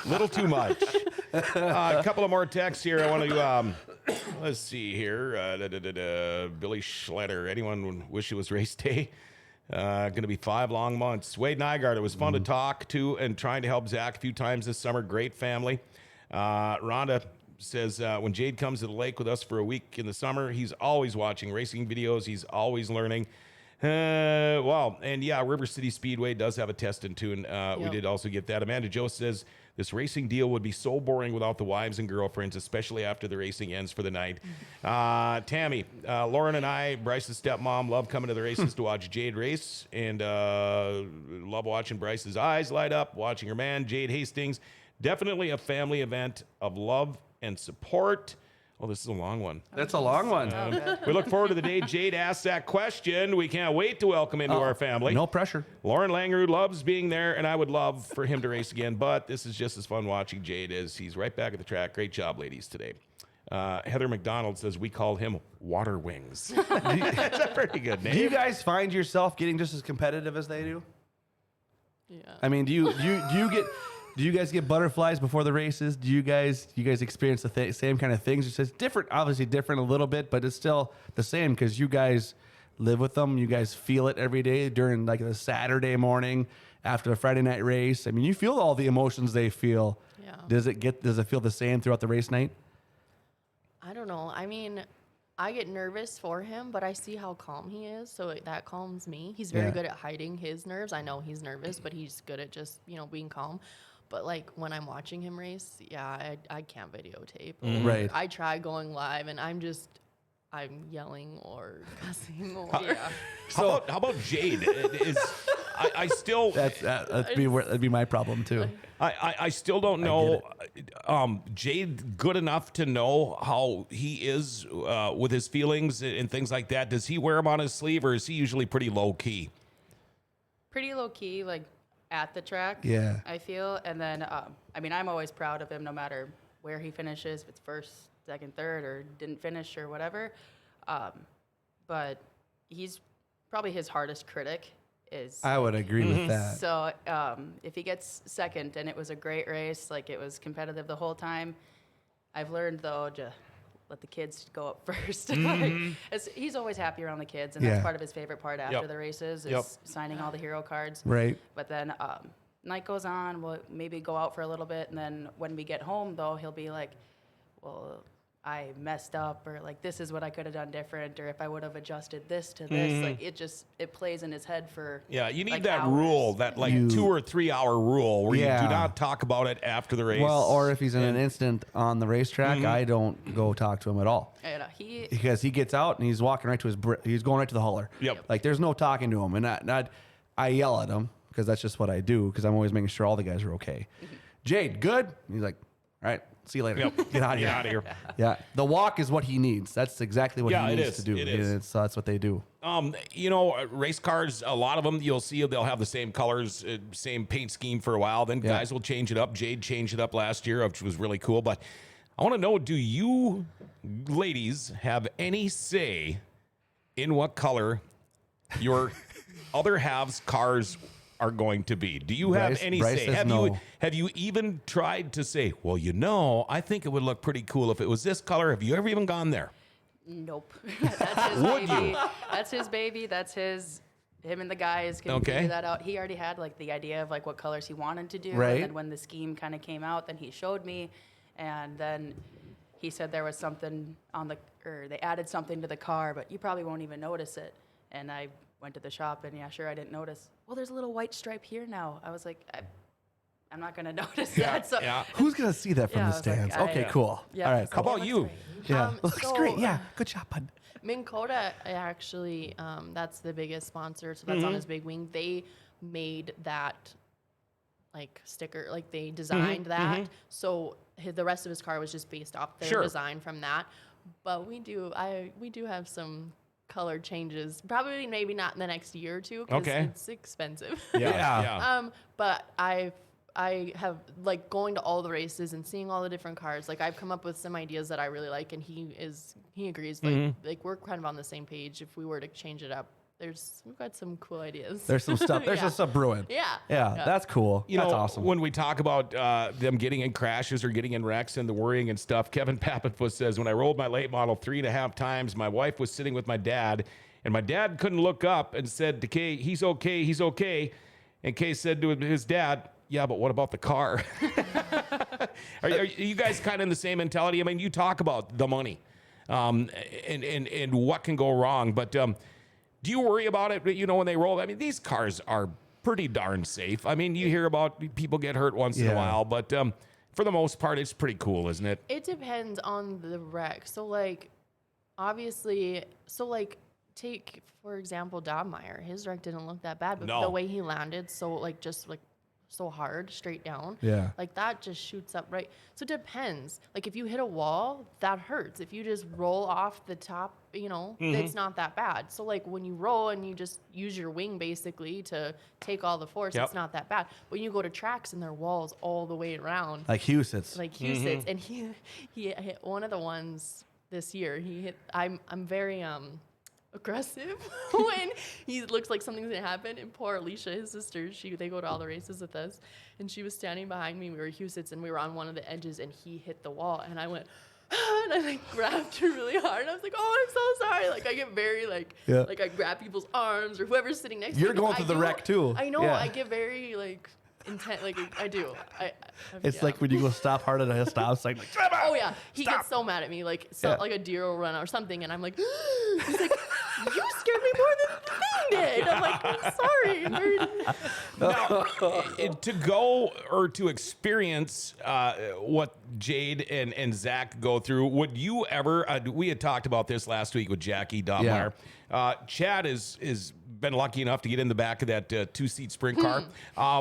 Little too much. A couple of more texts here. I want to, let's see here. Billy Schletter. Anyone wish it was race day? Going to be 5 long months. Wade Nygaard, it was fun to talk to and trying to help Zach a few times this summer. Great family. Rhonda says, when Jade comes to the lake with us for a week in the summer, he's always watching racing videos. He's always learning. Well, and yeah, River City Speedway does have a test and tune. We did also get that. Amanda Joe says, this racing deal would be so boring without the wives and girlfriends, especially after the racing ends for the night. Tammy, Lauren and I, Bryce's stepmom, love coming to the races to watch Jade race and love watching Bryce's eyes light up, watching her man, Jade Hastings. Definitely a family event of love and support. Oh, this is a long one. That's a long one. We look forward to the day Jade asks that question. We can't wait to welcome into our family. No pressure. Lauren Langerud loves being there, and I would love for him to race again, but this is just as fun watching Jade as he's right back at the track. Great job, ladies, today. Heather McDonald says we call him Water Wings. That's a pretty good name. Do you guys find yourself getting just as competitive as they do? Yeah. I mean, do you guys get butterflies before the races? Do you guys experience the same kind of things? It's just different, obviously different a little bit, but it's still the same because you guys live with them. You guys feel it every day during like the Saturday morning after the Friday night race. I mean, you feel all the emotions they feel. Yeah. Does it feel the same throughout the race night? I don't know. I mean, I get nervous for him, but I see how calm he is, so that calms me. He's very good at hiding his nerves. I know he's nervous, but he's good at just, being calm. But, like, when I'm watching him race, I can't videotape. Right. I try going live, and I'm yelling or cussing or... How about Jade? I still... That'd be my problem, too. I still don't know. Jade good enough to know how he is with his feelings and things like that. Does he wear them on his sleeve, or is he usually pretty low-key? Pretty low-key, like... at the track, I feel. And then, I'm always proud of him no matter where he finishes, if it's first, second, third, or didn't finish or whatever. But he's probably his hardest critic is... I would agree with that. So if he gets second and it was a great race, like it was competitive the whole time, I've learned, though, to let the kids go up first. He's always happy around the kids, and that's part of his favorite part after the races is signing all the hero cards. Right. But then night goes on, we'll maybe go out for a little bit, and then when we get home, though, he'll be like, well, I messed up, or like, this is what I could have done different, or if I would have adjusted this to this. Like, it plays in his head for you need like, that hours. rule, that like 2 or 3 hour rule where you do not talk about it after the race. Well, or if he's in an incident on the racetrack, I don't go talk to him at all. Because he gets out and he's walking right to he's going right to the hauler. Yep. Like, there's no talking to him, and I yell at him because that's just what I do, because I'm always making sure all the guys are okay. Jade, good? And he's like, all right, see you later. Get out of here. Yeah, the walk is what he needs. That's exactly what he needs to do. It is. So that's what they do. Race cars, a lot of them, you'll see they'll have the same colors, same paint scheme for a while. Then guys will change it up. Jade changed it up last year, which was really cool. But I want to know, do you ladies have any say in what color your other halves' cars are going to be? Do you have any say? Have you even tried to say, well, I think it would look pretty cool if it was this color? Have you ever even gone there? Nope. That's his baby. That's his baby. That's him and the guys can figure that out. He already had like the idea of like what colors he wanted to do. Right. And then when the scheme kind of came out, then he showed me, and then he said there was something they added something to the car, but you probably won't even notice it. And I went to the shop, and I didn't notice. Well, there's a little white stripe here now. I was like, I'm not going to notice that. So Who's going to see that from the stands? Like, okay, cool. Yeah, all right. How about you? Yeah, looks great. Yeah, good job, bud. Minn Kota, actually, that's the biggest sponsor, so that's on his big wing. They made that like sticker, like they designed that. So the rest of his car was just based off their design from that. But we do have some color changes. Probably maybe not in the next year or two because Okay. it's expensive. Yeah. But I have like going to all the races and seeing all the different cars. Like I've come up with some ideas that I really like, and he agrees. Like we're kind of on the same page. If we were to change it up, we've got some cool ideas. There's some stuff. There's some stuff brewing. Yeah. That's cool. That's awesome. When we talk about them getting in crashes or getting in wrecks and the worrying and stuff, Kevin Pappenfuss says, when I rolled my late model 3.5 times, my wife was sitting with my dad, and my dad couldn't look up and said to Kay, he's okay. And Kay said to his dad, yeah, but what about the car? Are you guys kind of in the same mentality? I mean, you talk about the money and what can go wrong, but do you worry about it, when they roll? I mean, these cars are pretty darn safe. I mean, you hear about people get hurt once in a while, but for the most part, it's pretty cool, isn't it? It depends on the wreck. So, like, obviously, take, for example, Dobmeyer. His wreck didn't look that bad, but the way he landed, so hard, straight down. Yeah. Like that just shoots up right. So it depends. Like if you hit a wall, that hurts. If you just roll off the top, it's not that bad. So like when you roll and you just use your wing basically to take all the force, it's not that bad. When you go to tracks and there are walls all the way around. Like Hugh sits. And he hit one of the ones this year. He hit, I'm very aggressive when he looks like something's gonna happen. And poor Alicia, his sister, they go to all the races with us, and she was standing behind me. We were Husitz, and we were on one of the edges, and he hit the wall, and I went, and I like grabbed her really hard. And I was like, "Oh, I'm so sorry." Like I get very like I grab people's arms or whoever's sitting next to me. You're going through the wreck too. I know. Yeah. I get very like intent. Like I do. It's like when you go stop hard at a stop sign. Like, oh yeah, he gets so mad at me. Like like a deer will run or something, and I'm like, he's like, you scared me more than the thing did. I'm like, I'm sorry. To go or to experience what Jade and Zach go through, would you ever? We had talked about this last week with Jackie Dobmeyer. Chad is been lucky enough to get in the back of that 2-seat sprint car.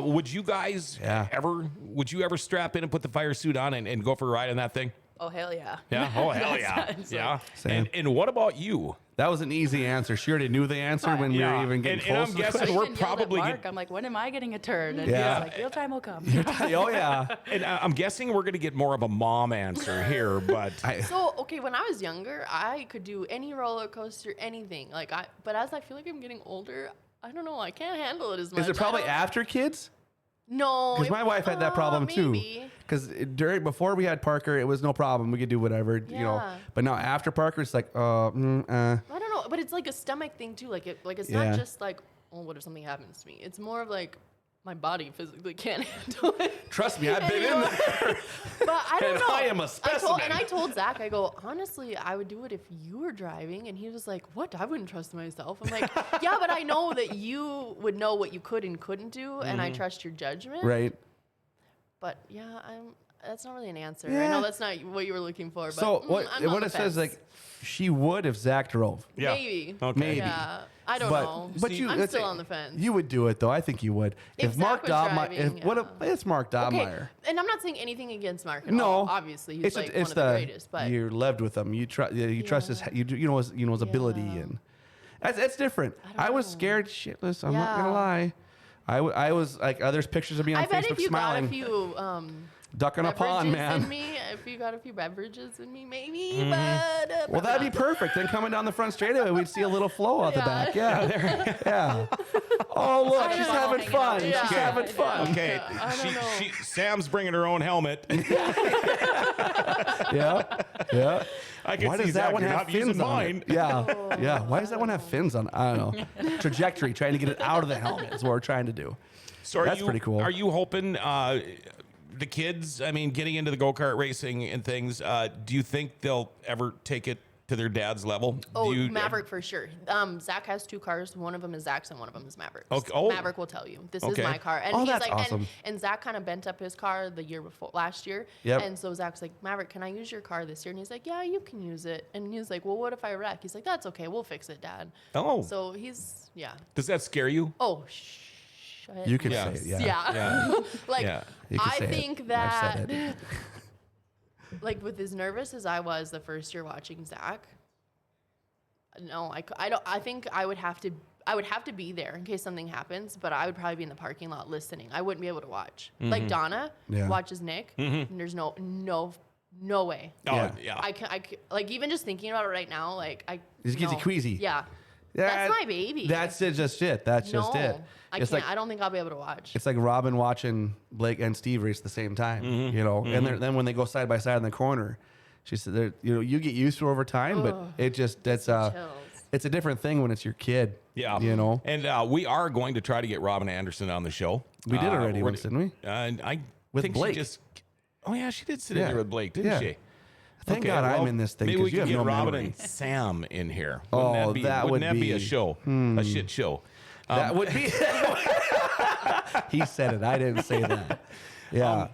Would you guys ever? Would you ever strap in and put the fire suit on and go for a ride on that thing? Oh, hell yeah. Yeah. Oh, hell yeah. Yeah. Same. And what about you? That was an easy answer. She already knew the answer when we were even getting close. And I'm guessing we're probably Mark. I'm like, when am I getting a turn? And Yeah. he's like, real time will come. Oh yeah. And I'm guessing we're going to get more of a mom answer here, but So, okay, when I was younger, I could do any roller coaster, anything. But as I feel like I'm getting older, I don't know. I can't handle it as much. Is it probably after kids? No. Because my wife had that problem too. Maybe. Because before we had Parker, it was no problem. We could do whatever, Yeah. But now after Parker, it's like, I don't know, but it's like a stomach thing too. Like it's not just like, oh, what if something happens to me? It's more of like my body physically can't handle it. Trust me, I've been in there. But I don't And know. I am a specimen. I told Zach, I go, honestly, I would do it if you were driving. And he was like, what? I wouldn't trust myself. I'm like, yeah, but I know that you would know what you could and couldn't do, and I trust your judgment. Right. But yeah, that's not really an answer. Yeah. I know that's not what you were looking for. But So I'm on what the it says, fence. like, she would if Zach drove. yeah. Maybe. Okay. Maybe. Yeah, I don't know. But I'm still on the fence. You would do it though. I think you would. If Zach was driving, It's Mark Dobmeyer. Okay, and I'm not saying anything against Mark at No, all. Obviously, he's like one of the greatest. But you lived with him. You trust his. You know his ability, and that's different. I was scared shitless. I'm not gonna lie. I was like, there's pictures of me on I bet Facebook if you smiling, got a few ducking a pond, beverages man. in me, if you got a few beverages in me, maybe. Mm-hmm. But Well, that'd be perfect. Then coming down the front straightaway, we'd see a little flow out the back. Yeah, yeah. Oh, look, she's having fun. Yeah. She's having fun. Okay, I don't know. Sam's bringing her own helmet. Yeah, yeah. I can Why see does that Zach, one you're have not using fins on mine. it? Yeah, yeah. Why does that one have fins on it? I don't know. Trajectory, trying to get it out of the helmet is what we're trying to do. So That's pretty cool. Are you hoping the kids, I mean, getting into the go-kart racing and things, do you think they'll ever take it to their dad's level? Oh, Maverick for sure. Zach has 2 cars. One of them is Zach's and one of them is Maverick's. Okay. Oh. Maverick will tell you, this is my car. And Oh, he's that's like, awesome. and Zach kind of bent up his car the year before, last year. Yep. And so Zach's like, Maverick, can I use your car this year? And he's like, yeah, you can use it. And he's like, well, what if I wreck? He's like, that's okay. We'll fix it, Dad. Oh. So yeah. Does that scare you? Oh, You can Yeah. say it, yeah. Yeah. Like, Yeah. You can I say it. think I've that, said it. like, with as nervous as I was the first year watching Zach, No, I don't. I think I would have to be there in case something happens, but I would probably be in the parking lot listening. I wouldn't be able to watch. Like Donna watches Nick, and there's no way. Oh, yeah. I can like even just thinking about it right now, like I Just gets you queasy. Yeah. That's my baby. That's it. Just it. That's just it. I It's can't. like I don't think I'll be able to watch. it's like Robin watching Blake and Steve race at the same time. You know, and then when they go side by side in the corner, she said, "You know, you get used to it over time, but it just it's a different thing when it's your kid." Yeah. You know, And we are going to try to get Robin Anderson on the show. we did already we're- once, didn't we? And I With think Blake. she just. Oh yeah, she did sit in Yeah. there with Blake, didn't Yeah. she? Thank God I'm in this thing, Maybe 'cause we you could have get no Robin memory. and Sam in here. Oh, Wouldn't that would that be a be- show, a shit show? That would be. He said it. I didn't say that. Yeah.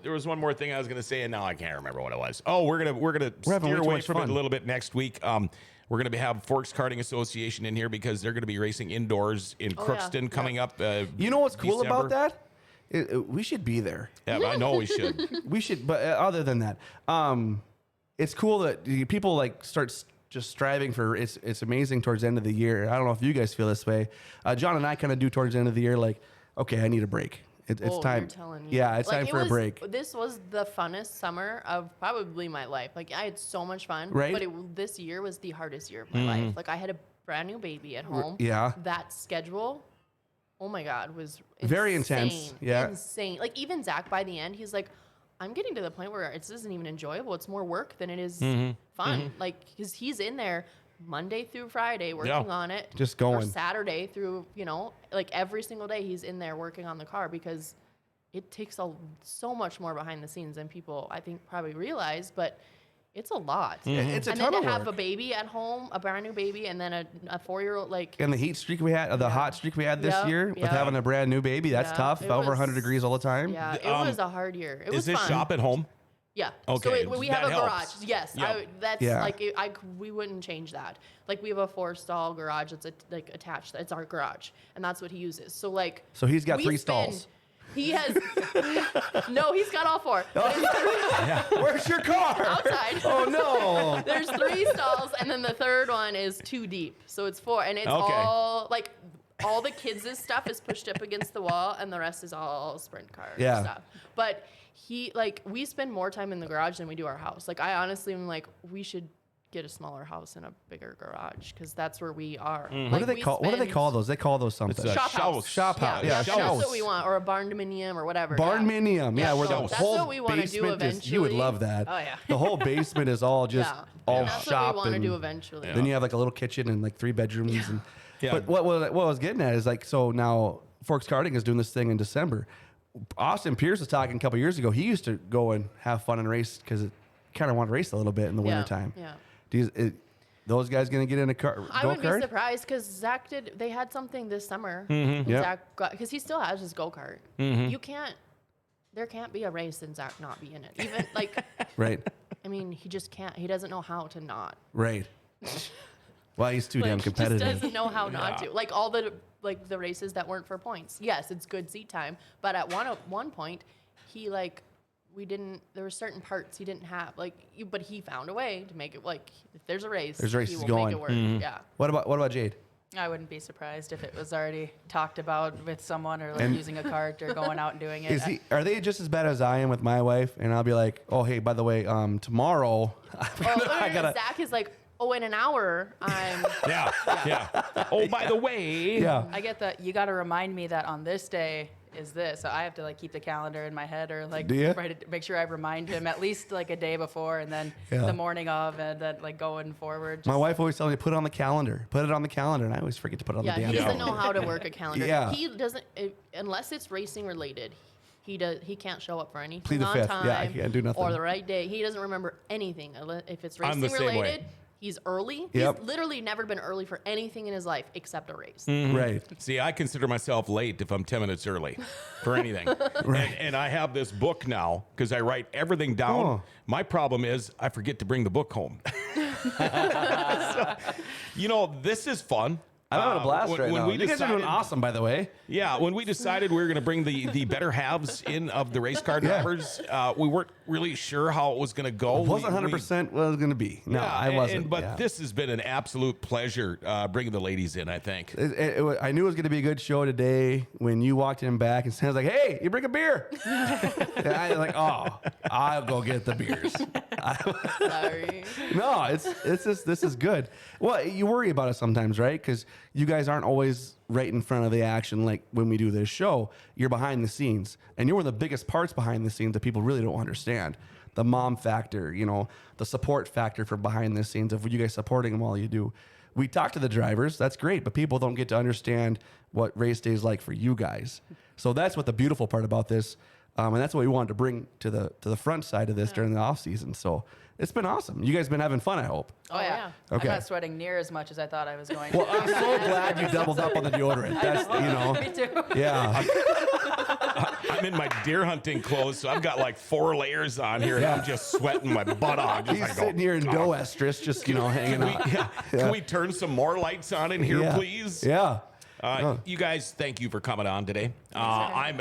There was one more thing I was going to say, and now I can't remember what it was. Oh, we're gonna having steer way too away much from it fun. a little bit next week. We're going to have Forks Karting Association in here because they're going to be racing indoors in Crookston coming up. You know what's cool December. about that? We should be there. Yeah, I know we should. We should, but other than that, it's cool that people like start just striving for. It's amazing towards the end of the year. I don't know if you guys feel this way. John and I kind of do towards the end of the year. Like, okay, I need a break. It's time. You're telling me. Yeah, it's Like, time for a break. This was the funnest summer of probably my life. Like I had so much fun, Right. but this year was the hardest year of my life. Like I had a brand new baby at home. yeah. That schedule, oh my God, was Very intense. insane. Yeah. Insane. Like even Zach by the end, he's like, I'm getting to the point where it isn't even enjoyable. It's more work than it is fun. Like, because he's in there Monday through Friday working on it. Just Or going. Saturday through, like every single day he's in there working on the car because it takes so much more behind the scenes than people, I think, probably realize. But it's a lot. It's a and ton then of to have work. a baby at home, a brand new baby, and then a 4-year-old, like, And the heat streak we had, the hot streak we had this Yep, year with yep. having a brand new baby, that's Yeah, tough. it Over 100 was- degrees all the time. yeah, it was a hard year. It was Is this fun. shop at home? Yeah. Okay, So we that have a helps. garage. Yes. Yeah. That's Yeah. like we wouldn't change that. Like we have a 4-stall garage that's like attached. It's our garage, and that's what he uses. So like. So he's got we 3 spend- stalls. He has. No, he's got all 4. Where's your car? Outside. Oh no. There's 3 stalls, and then the third one is 2 deep. So it's 4, and it's Okay. all like all the kids' stuff is pushed up against the wall, and the rest is all sprint car Yeah. stuff. But we spend more time in the garage than we do our house. Like I honestly am like, we should get a smaller house and a bigger garage because that's where we are. What do they call? What do they call those? They call those something. It's a Shop house. Shop house. Yeah, that's house. what we want, or a barndominium or whatever. Barndominium, yeah, where the that's whole what we wanna do basement is. You would eventually. love that. Oh, yeah. The whole basement is all just all That's shop. what we want to and do eventually. Then you have like a little kitchen and like 3 bedrooms. And, Yeah. But what I was getting at is like, so now Forks Karting is doing this thing in December. Austin Pierce was talking a couple years ago. He used to go and have fun and race because it kind of wanted to race a little bit in the wintertime. Yeah. Those guys going to get in a car? I would be surprised because Zach they had something this summer. Yep. Zach got, because he still has his go-kart. There can't be a race and Zach not be in it. Even like, Right, I mean, he just can't. He doesn't know how to not. right. Well, he's too damn He competitive. just doesn't know how not to. Like all the races that weren't for points. Yes, it's good seat time, but at one point, he there were certain parts he didn't have. But he found a way to make it like if there's a race, There's races he will going. make it work. Yeah. What about Jade? I wouldn't be surprised if it was already talked about with someone or like using a cart or going out and doing it. Are they just as bad as I am with my wife? And I'll be like, oh, hey, by the way, tomorrow, I gotta. Zach is like, oh, in an hour, I'm. Yeah. Oh, by the way. Yeah. I get that. You got to remind me that on this day is this. So I have to like keep the calendar in my head or like Do ya? make sure I remind him at least like a day before and then Yeah. the morning of and then like going forward. My wife always tells me, put it on the calendar. Put it on the calendar. And I always forget to put it on Yeah, the damn he doesn't calendar. know how to work a calendar. Yeah. He doesn't unless it's racing related. He can't show up for anything Plead the on fifth. time. Yeah, I can't do nothing. Or the right day. He doesn't remember anything if it's I'm racing the same way. related. He's early. Yep. He's literally never been early for anything in his life except a race. Right. See, I consider myself late if I'm 10 minutes early for anything. And I have this book now because I write everything down. Oh. My problem is I forget to bring the book home. So, this is fun. I'm having a blast when- right when now. we You guys are doing decided- awesome, by the way. Yeah, when we decided we were going to bring the better halves in of the race car drivers, we weren't really sure how it was going to go. I wasn't 100% what it was going to be. No, I wasn't. But this has been an absolute pleasure bringing the ladies in, I think. I knew it was going to be a good show today when you walked in back and Sam's like, hey, you bring a beer. And I was like, oh, I'll go get the beers. Sorry. No, it's just, this is good. Well, you worry about it sometimes, right? Because you guys aren't always right in front of the action like when we do this show. You're behind the scenes. And you're one of the biggest parts behind the scenes that people really don't understand. The mom factor, the support factor for behind the scenes of you guys supporting them while you do. We talk to the drivers. That's great. But people don't get to understand what race day is like for you guys. So that's what the beautiful part about this. And that's what we wanted to bring to the front side of this during the off season. So it's been awesome. You guys been having fun, I hope. Oh, yeah. Okay. I'm not sweating near as much as I thought I was going Well, to. I'm so glad you doubled up on the deodorant. That's, Me too. Yeah. I'm in my deer hunting clothes, so I've got like 4 layers on here, and I'm just sweating my butt off. Just He's sitting here in doe estrus, just, hanging out. Can we turn some more lights on in here, please? Yeah. You guys, thank you for coming on today. I'm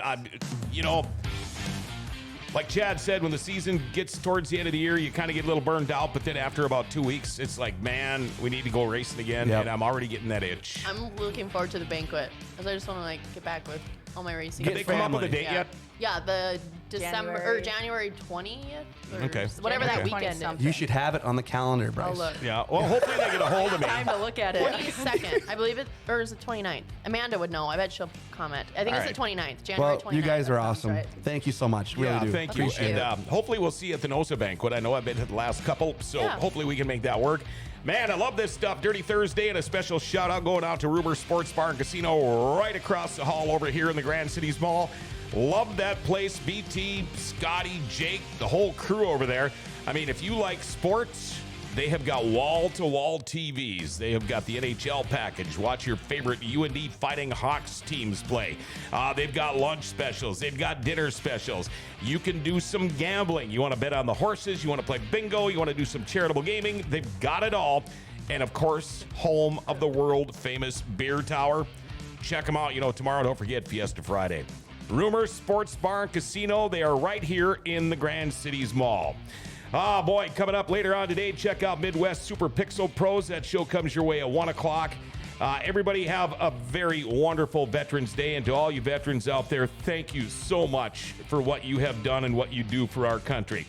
like Chad said, when the season gets towards the end of the year, you kind of get a little burned out. But then after about 2 weeks, it's like, man, we need to go racing again. Yep. And I'm already getting that itch. I'm looking forward to the banquet because I just want to get back with all my racing. Did they come up with a date yeah. yet? Yeah, the January 20th. Or Okay. Whatever that January weekend 20 is. You should have it on the calendar, Bryce. I'll look. Yeah. Well, hopefully they get a hold of me. Time to look at it. 22nd, I believe it, or is it 29th? Amanda would know. I bet she'll comment. I think All it's the 29th, Well, January 29th. you guys are That sounds awesome. right. Thank you so much. Really Yeah, do. thank you. Appreciate And it. hopefully we'll see you at the NOSA banquet. I know I've been to the last couple, so Yeah. hopefully we can make that work. Man, I love this stuff. Dirty Thursday, and a special shout out going out to Rumor Sports Bar and Casino right across the hall over here in the Grand Cities Mall. Love that place. BT, Scotty, Jake, the whole crew over there. I mean, if you like sports, they have got wall-to-wall TVs. They have got the NHL package. Watch your favorite UND Fighting Hawks teams play. They've got lunch specials. They've got dinner specials. You can do some gambling. You want to bet on the horses. You want to play bingo. You want to do some charitable gaming. They've got it all. And, of course, home of the world-famous Beer Tower. Check them out. Tomorrow, don't forget Fiesta Friday. Rumor Sports Bar and Casino. They are right here in the Grand Cities Mall. Boy, coming up later on today, check out Midwest Super Pixel Pros. That show comes your way at 1 o'clock. Everybody have a very wonderful Veterans Day. And to all you veterans out there, thank you so much for what you have done and what you do for our country.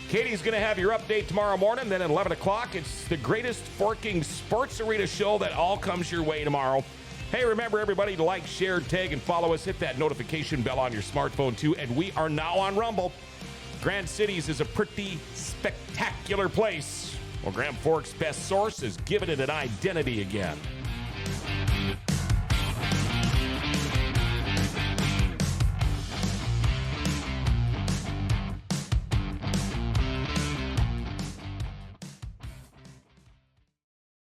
Katie's going to have your update tomorrow morning. Then at 11 o'clock, it's the greatest forking sports arena show that all comes your way tomorrow. Hey, remember, everybody, to like, share, tag, and follow us. Hit that notification bell on your smartphone, too. And we are now on Rumble. Grand Cities is a pretty spectacular place. Well, Grand Forks' best source is giving it an identity again.